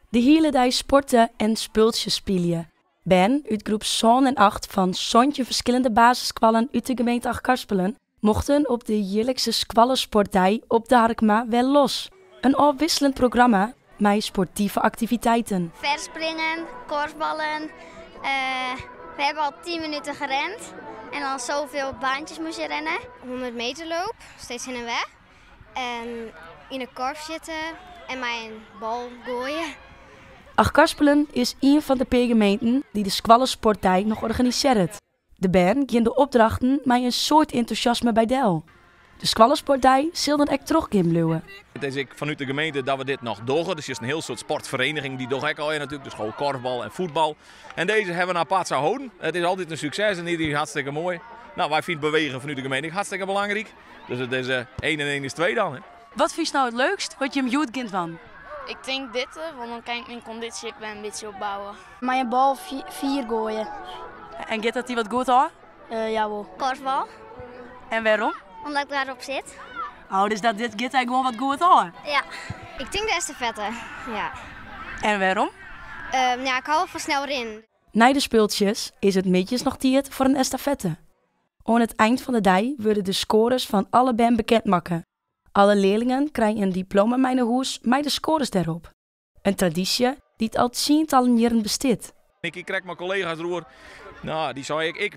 De hele dag sporten en spultjes spelen. Ben uit groep 7 en 8 van zontje verschillende basisskwallen uit de gemeente Achtkarspelen mochten op de jaarlijkse squallensportdag op de Harkma wel los. Een afwisselend programma met sportieve activiteiten. Verspringen, korfballen. We hebben al 10 minuten gerend. En dan zoveel baantjes moest je rennen. 100 meter loop, steeds heen en weg. En in een korf zitten en mij een bal gooien. Achtkarspelen is een van de gemeenten die de squallensportdag nog organiseert. De band ging de opdrachten met een soort enthousiasme bij Del. De squallensportdag zal dan echt teruggaan blijven. Het is ik vanuit de gemeente dat we dit nog doen. Dus het is een heel soort sportvereniging die toch ook al natuurlijk. Dus gewoon korfbal en voetbal. En deze hebben we apart gehouden. Het is altijd een succes en die is hartstikke mooi. Nou, wij vinden bewegen vanuit de gemeente hartstikke belangrijk. Dus het is 1 en 1 is 2 dan. Hè. Wat vind je nou het leukst wat je hem goed kind van? Ik denk dit, want dan kan ik mijn conditie een beetje opbouwen. Maar een bal 4 gooien. En gaat dat die wat goed hoor? Jawel. Korfbal, En waarom? omdat ik daarop zit. Oh, dus dat dit gaat hij gewoon wat goed hoor. Ja. Ik denk de estafette, ja. En waarom? Ja, ik hou wel van snel erin. Na de speeltjes is het midjes nog tijd voor een estafette. Aan het eind van de dag worden de scores van alle band bekendmaken. Alle leerlingen krijgen een diploma mijn hoes met de scores erop. Een traditie die het al tientallen jaren bestaat. Ik krijg mijn collega's erover. Nou, die zei ik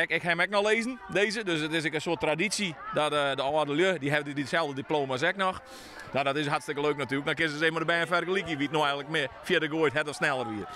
heb hem ook nog lezen, deze. Dus het is een soort traditie dat de oude lui, die hebben diezelfde diploma's ook nog. Nou, dat is hartstikke leuk natuurlijk. Dan kunnen ze eens maar bij een vergelijking wie het nou eigenlijk meer verder gooit, het of sneller weer.